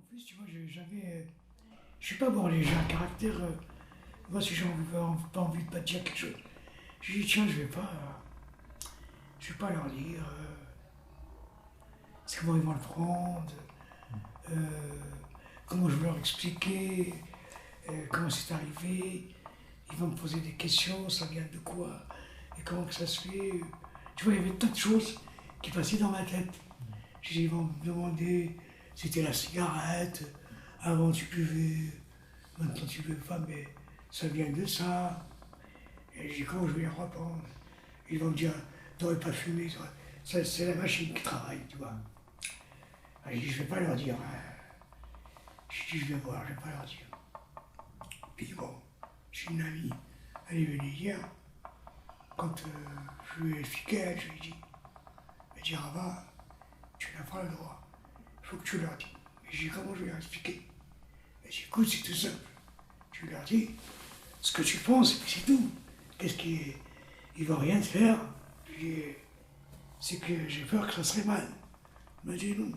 plus, tu vois, j'avais. Je suis pas borné, j'ai un caractère. Moi, si j'ai pas envie de pas dire quelque chose, je dis tiens, je vais pas leur dire. C'est comment ils vont le prendre, euh, comment je vais leur expliquer, comment c'est arrivé. Ils vont me poser des questions, ça vient de quoi, et comment que ça se fait. Tu vois, il y avait tant de choses qui passaient dans ma tête. Ils vont me demander, c'était la cigarette, avant tu buvais, maintenant tu buvais pas, mais ça vient de ça. Et je dis, comment je vais leur répondre? Ils vont me dire, t'aurais pas fumé, c'est la machine qui travaille, tu vois. Je dis, je vais pas leur dire, hein. Je dis, je vais voir, je vais pas leur dire. Puis bon, j'ai une amie, elle est venue hier, quand je lui ai expliqué, je lui ai dit, elle dit, ah bah, tu n'as pas le droit, il faut que tu leur dis. Et j'ai dit, comment je vais leur expliquer? Elle dit, écoute, c'est tout simple. Tu leur dis ce que tu penses, et puis c'est tout. Qu'est-ce qui. Ils vont rien te faire. Puis, c'est que j'ai peur que ça serait mal. Elle m'a dit non.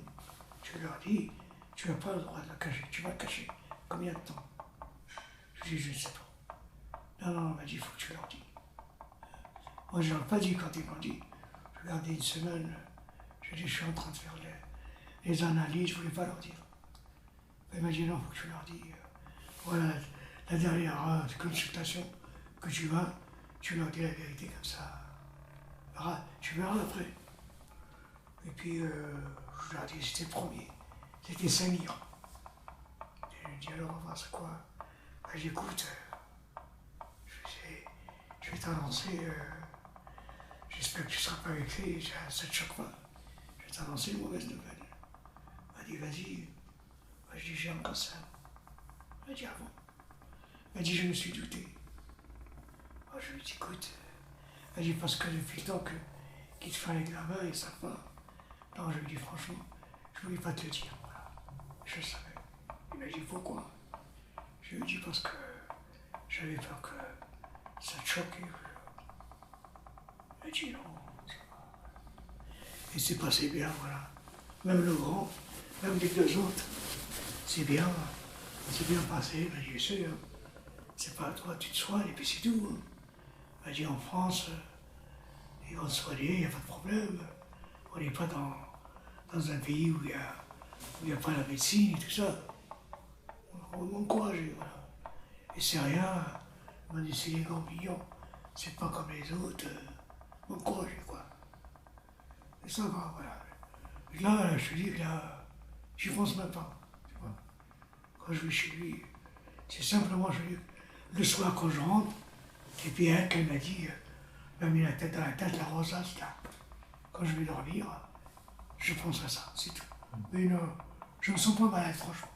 Tu leur dis, tu n'as pas le droit de la cacher. Tu vas cacher. Combien de temps? Je lui ai dit, je ne sais pas. Non, non, elle m'a dit, il faut que tu leur dis. Moi, je ne leur ai pas dit quand ils m'ont dit. Je leur ai dit une semaine. Je lui ai dit, je suis en train de faire les analyses, je ne voulais pas leur dire. Elle m'a dit, non, il faut que tu leur dis. Voilà, la dernière consultation que tu vas, tu leur dis la vérité comme ça. Tu verras après. Et puis, je leur dis, c'était le premier. C'était Samir. Et je lui dis, alors, on va voir c'est quoi? J'écoute, je vais t'annoncer, j'espère que tu ne seras pas vexé, ça te choque pas. Je vais t'annoncer une mauvaise nouvelle. Elle m'a dit, vas-y. Moi, je dis, j'ai un cancer. Elle m'a dit, ah bon? Elle m'a dit, je me suis douté. Moi, je lui dis, écoute, elle dit, parce que depuis le temps qu'il te fait un examen et ça va. Non, je lui dis, franchement, je voulais pas te le dire, voilà. Je savais. Il m'a dit, pourquoi? Je lui ai dit, parce que j'avais peur que ça te choque. Elle m'a dit, non, ça va. Et c'est passé bien, voilà. Même le grand, même les deux autres, c'est bien passé. Elle m'a dit, je sais, c'est pas à toi, tu te soignes et puis c'est tout. Elle m'a dit, en France, ils vont te soigner, il n'y a pas de problème. On n'est pas dans un pays où il n'y a pas la médecine et tout ça. On m'encourageait, voilà. Et c'est rien, on m'a dit, c'est les gambillons, c'est pas comme les autres. M'encourageait, quoi. Et ça va, voilà. Et là, je te dis que là, j'y pense même pas, tu vois. Quand je vais chez lui, c'est simplement, je dis, le soir quand je rentre, et puis elle, qu'elle m'a dit, m'a mis la tête dans la tête, la rosace, là. Quand je vais dormir, je pense à ça, c'est tout. Mais non, je me sens pas malade, franchement.